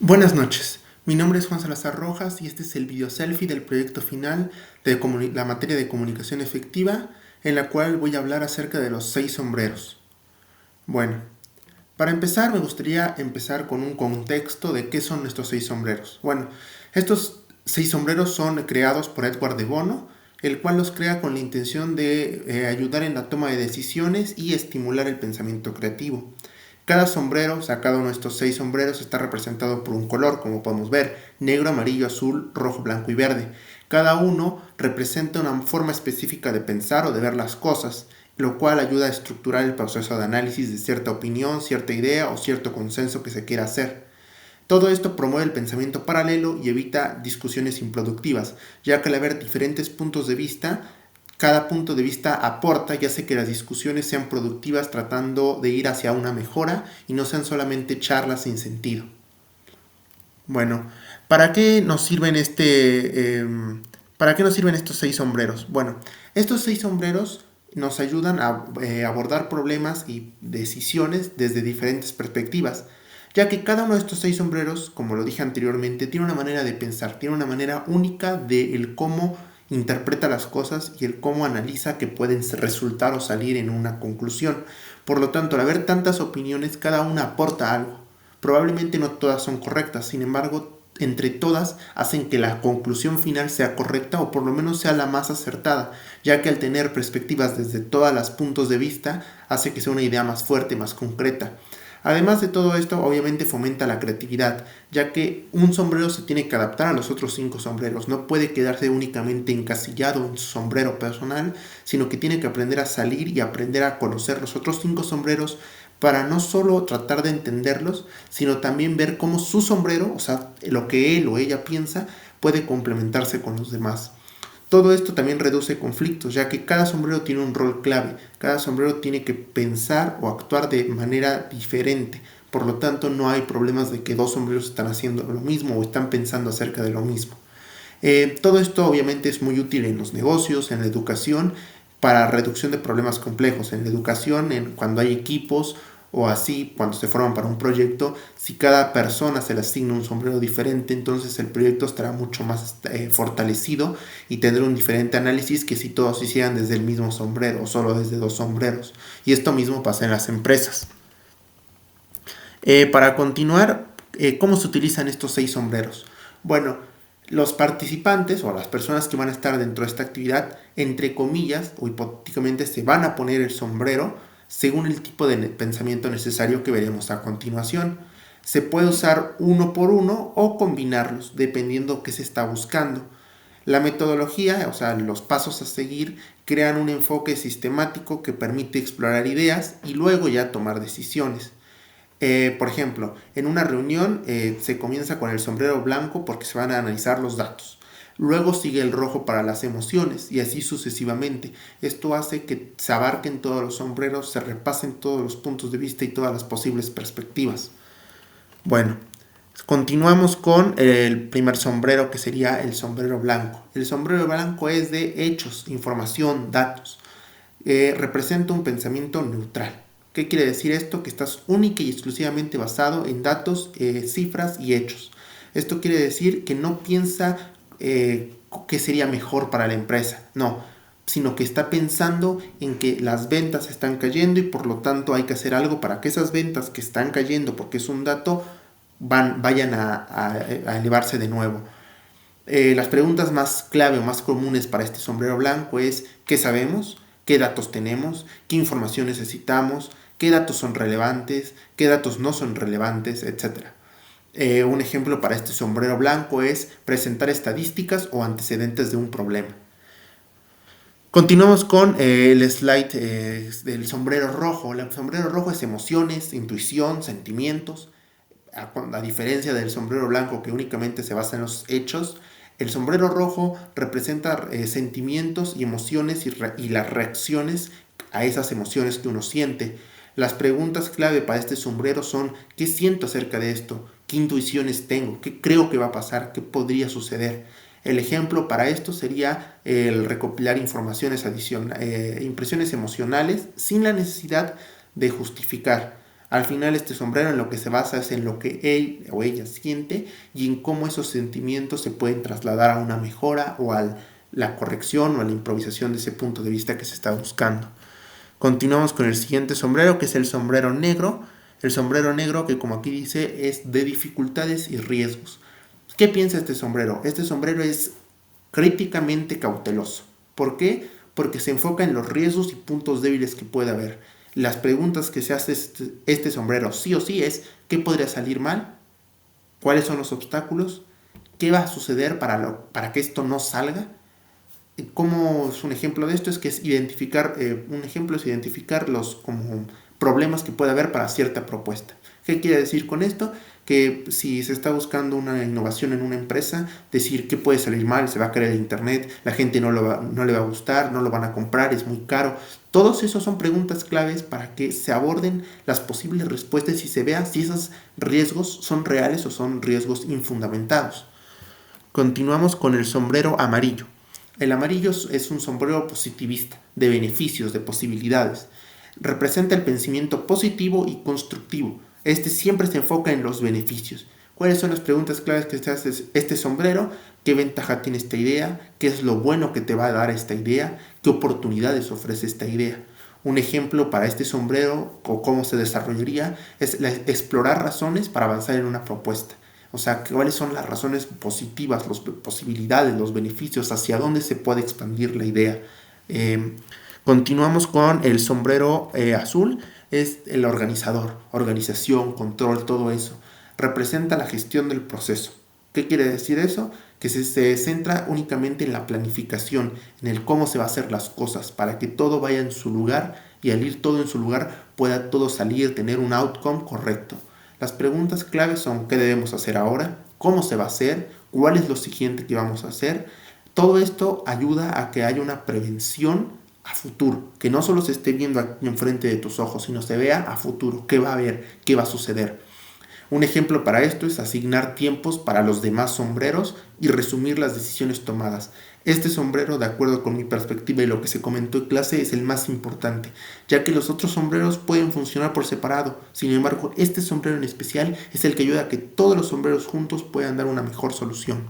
Buenas noches, mi nombre es Juan Salazar Rojas y este es el video selfie del proyecto final de la materia de comunicación efectiva, en la cual voy a hablar acerca de los 6 sombreros. Bueno, para empezar me gustaría empezar con un contexto de qué son estos 6 sombreros. Bueno, estos 6 sombreros son creados por Edward de Bono, el cual los crea con la intención de ayudar en la toma de decisiones y estimular el pensamiento creativo. Cada sombrero, o sea, cada uno de estos 6 sombreros está representado por un color, como podemos ver, negro, amarillo, azul, rojo, blanco y verde. Cada uno representa una forma específica de pensar o de ver las cosas, lo cual ayuda a estructurar el proceso de análisis de cierta opinión, cierta idea o cierto consenso que se quiera hacer. Todo esto promueve el pensamiento paralelo y evita discusiones improductivas, ya que al haber diferentes puntos de vista, cada punto de vista aporta y hace que las discusiones sean productivas tratando de ir hacia una mejora y no sean solamente charlas sin sentido. Bueno, ¿para qué nos sirven ¿para qué nos sirven estos 6 sombreros? Bueno, estos 6 sombreros nos ayudan a abordar problemas y decisiones desde diferentes perspectivas, ya que cada uno de estos 6 sombreros, como lo dije anteriormente, tiene una manera de pensar, tiene una manera única de el cómo interpreta las cosas y el cómo analiza que pueden resultar o salir en una conclusión. Por lo tanto, al haber tantas opiniones, cada una aporta algo. Probablemente no todas son correctas, sin embargo, entre todas hacen que la conclusión final sea correcta o por lo menos sea la más acertada, ya que al tener perspectivas desde todos los puntos de vista hace que sea una idea más fuerte, más concreta. Además de todo esto, obviamente fomenta la creatividad, ya que un sombrero se tiene que adaptar a los otros 5 sombreros, no puede quedarse únicamente encasillado en su sombrero personal, sino que tiene que aprender a salir y aprender a conocer los otros 5 sombreros para no solo tratar de entenderlos, sino también ver cómo su sombrero, o sea, lo que él o ella piensa, puede complementarse con los demás. Todo esto también reduce conflictos, ya que cada sombrero tiene un rol clave, cada sombrero tiene que pensar o actuar de manera diferente, por lo tanto no hay problemas de que 2 sombreros están haciendo lo mismo o están pensando acerca de lo mismo. Todo esto obviamente es muy útil en los negocios, en la educación, para reducción de problemas complejos. En la educación, cuando hay equipos o así, cuando se forman para un proyecto, si cada persona se le asigna un sombrero diferente, entonces el proyecto estará mucho más fortalecido y tendrá un diferente análisis que si todos hicieran desde el mismo sombrero o solo desde 2 sombreros. Y esto mismo pasa en las empresas. Para continuar, ¿cómo se utilizan estos 6 sombreros? Bueno, los participantes o las personas que van a estar dentro de esta actividad, entre comillas o hipotéticamente, se van a poner el sombrero según el tipo de pensamiento necesario que veremos a continuación. Se puede usar uno por uno o combinarlos, dependiendo qué se está buscando. La metodología, o sea, los pasos a seguir, crean un enfoque sistemático que permite explorar ideas y luego ya tomar decisiones. Por ejemplo, en una reunión se comienza con el sombrero blanco porque se van a analizar los datos. Luego sigue el rojo para las emociones y así sucesivamente. Esto hace que se abarquen todos los sombreros, se repasen todos los puntos de vista y todas las posibles perspectivas. Bueno, continuamos con el primer sombrero que sería el sombrero blanco. El sombrero blanco es de hechos, información, datos. Representa un pensamiento neutral. ¿Qué quiere decir esto? Que estás única y exclusivamente basado en datos, cifras y hechos. Esto quiere decir que no piensa qué sería mejor para la empresa, no, sino que está pensando en que las ventas están cayendo y por lo tanto hay que hacer algo para que esas ventas que están cayendo, porque es un dato, vayan a elevarse de nuevo. Las preguntas más clave o más comunes para este sombrero blanco es ¿qué sabemos? ¿Qué datos tenemos? ¿Qué información necesitamos? ¿Qué datos son relevantes? ¿Qué datos no son relevantes? Etcétera. Un ejemplo para este sombrero blanco es presentar estadísticas o antecedentes de un problema. Continuamos con el slide del sombrero rojo. El sombrero rojo es emociones, intuición, sentimientos. A diferencia del sombrero blanco que únicamente se basa en los hechos, el sombrero rojo representa sentimientos y emociones y las reacciones a esas emociones que uno siente. Las preguntas clave para este sombrero son ¿qué siento acerca de esto? ¿Qué intuiciones tengo? ¿Qué creo que va a pasar? ¿Qué podría suceder? El ejemplo para esto sería el recopilar impresiones emocionales sin la necesidad de justificar. Al final este sombrero en lo que se basa es en lo que él o ella siente y en cómo esos sentimientos se pueden trasladar a una mejora o a la corrección o a la improvisación de ese punto de vista que se está buscando. Continuamos con el siguiente sombrero, que es el sombrero negro. El sombrero negro, que como aquí dice, es de dificultades y riesgos. ¿Qué piensa este sombrero? Este sombrero es críticamente cauteloso. ¿Por qué? Porque se enfoca en los riesgos y puntos débiles que puede haber. Las preguntas que se hace este sombrero sí o sí es: ¿qué podría salir mal? ¿Cuáles son los obstáculos? ¿Qué va a suceder para que esto no salga? ¿Cómo es un ejemplo de esto? Es que es identificar, un ejemplo es identificar los como problemas que puede haber para cierta propuesta. ¿Qué quiere decir con esto? Que si se está buscando una innovación en una empresa, decir qué puede salir mal, se va a caer el internet, la gente no le va a gustar, no lo van a comprar, es muy caro. Todos esos son preguntas claves para que se aborden las posibles respuestas y se vea si esos riesgos son reales o son riesgos infundamentados. Continuamos con el sombrero amarillo. El amarillo es un sombrero positivista, de beneficios, de posibilidades. Representa el pensamiento positivo y constructivo. Este siempre se enfoca en los beneficios. ¿Cuáles son las preguntas claves que te hace este sombrero? ¿Qué ventaja tiene esta idea? ¿Qué es lo bueno que te va a dar esta idea? ¿Qué oportunidades ofrece esta idea? Un ejemplo para este sombrero o cómo se desarrollaría es explorar razones para avanzar en una propuesta. O sea, cuáles son las razones positivas, las posibilidades, los beneficios, hacia dónde se puede expandir la idea. Continuamos con el sombrero azul, es el organizador, organización, control, todo eso. Representa la gestión del proceso. ¿Qué quiere decir eso? Que se centra únicamente en la planificación, en el cómo se va a hacer las cosas, para que todo vaya en su lugar y al ir todo en su lugar pueda todo salir, tener un outcome correcto. Las preguntas claves son: ¿qué debemos hacer ahora? ¿Cómo se va a hacer? ¿Cuál es lo siguiente que vamos a hacer? Todo esto ayuda a que haya una prevención a futuro, que no solo se esté viendo aquí enfrente de tus ojos, sino se vea a futuro, qué va a haber, qué va a suceder. Un ejemplo para esto es asignar tiempos para los demás sombreros y resumir las decisiones tomadas. Este sombrero, de acuerdo con mi perspectiva y lo que se comentó en clase, es el más importante, ya que los otros sombreros pueden funcionar por separado. Sin embargo, este sombrero en especial es el que ayuda a que todos los sombreros juntos puedan dar una mejor solución.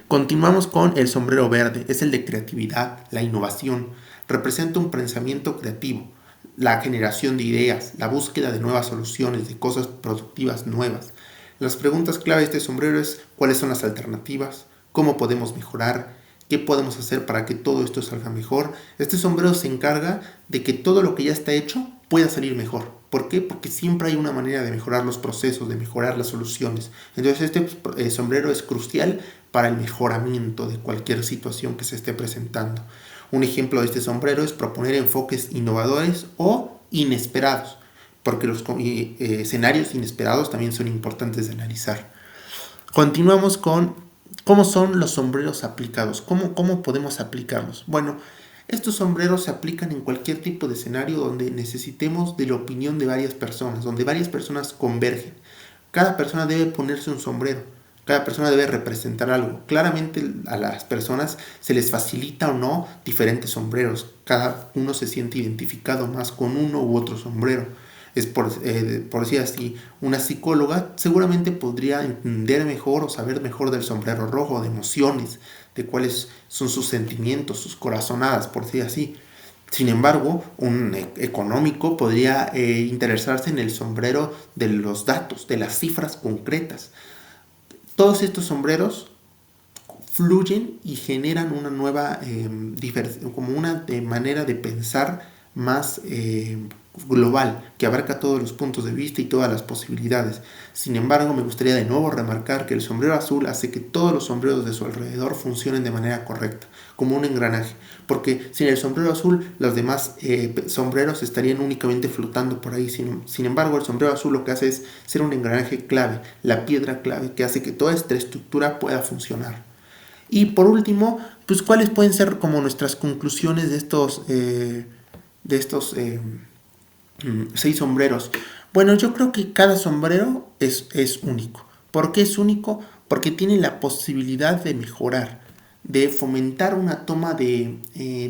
Continuamos con el sombrero verde, es el de creatividad, la innovación. Representa un pensamiento creativo, la generación de ideas, la búsqueda de nuevas soluciones, de cosas productivas nuevas. Las preguntas clave de este sombrero es: ¿cuáles son las alternativas? ¿Cómo podemos mejorar? ¿Qué podemos hacer para que todo esto salga mejor? Este sombrero se encarga de que todo lo que ya está hecho pueda salir mejor. ¿Por qué? Porque siempre hay una manera de mejorar los procesos, de mejorar las soluciones. Entonces este sombrero es crucial para el mejoramiento de cualquier situación que se esté presentando. Un ejemplo de este sombrero es proponer enfoques innovadores o inesperados, porque los escenarios inesperados también son importantes de analizar. Continuamos con cómo son los sombreros aplicados, cómo podemos aplicarlos. Bueno, estos sombreros se aplican en cualquier tipo de escenario donde necesitemos de la opinión de varias personas, donde varias personas convergen. Cada persona debe ponerse un sombrero. Cada persona debe representar algo. Claramente a las personas se les facilita o no diferentes sombreros. Cada uno se siente identificado más con uno u otro sombrero. Es por decir así, una psicóloga seguramente podría entender mejor o saber mejor del sombrero rojo, de emociones, de cuáles son sus sentimientos, sus corazonadas, por decir así. Sin embargo, un económico podría interesarse en el sombrero de los datos, de las cifras concretas. Todos estos sombreros fluyen y generan una nueva, como una manera de pensar más global, que abarca todos los puntos de vista y todas las posibilidades. Sin embargo, me gustaría de nuevo remarcar que el sombrero azul hace que todos los sombreros de su alrededor funcionen de manera correcta, como un engranaje, porque sin el sombrero azul los demás sombreros estarían únicamente flotando por ahí. Sin embargo, el sombrero azul lo que hace es ser un engranaje clave, la piedra clave que hace que toda esta estructura pueda funcionar. Y por último, pues cuáles pueden ser como nuestras conclusiones de estos 6 sombreros. Bueno, yo creo que cada sombrero es único. ¿Por qué es único? Porque tiene la posibilidad de mejorar, de fomentar una toma de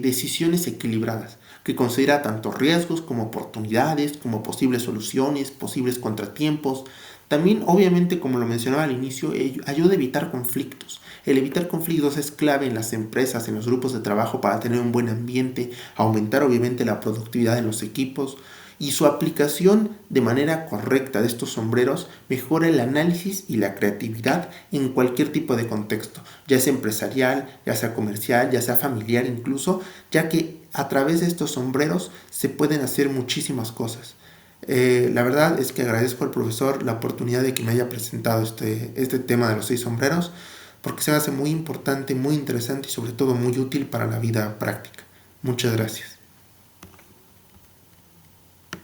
decisiones equilibradas. que considera tanto riesgos como oportunidades, como posibles soluciones, posibles contratiempos. También, obviamente, como lo mencionaba al inicio, ayuda a evitar conflictos. El evitar conflictos es clave en las empresas, en los grupos de trabajo para tener un buen ambiente, aumentar obviamente la productividad de los equipos y su aplicación de manera correcta de estos sombreros mejora el análisis y la creatividad en cualquier tipo de contexto, ya sea empresarial, ya sea comercial, ya sea familiar incluso, ya que a través de estos sombreros se pueden hacer muchísimas cosas. La verdad es que agradezco al profesor la oportunidad de que me haya presentado este tema de los 6 sombreros, porque se me hace muy importante, muy interesante y sobre todo muy útil para la vida práctica. Muchas gracias.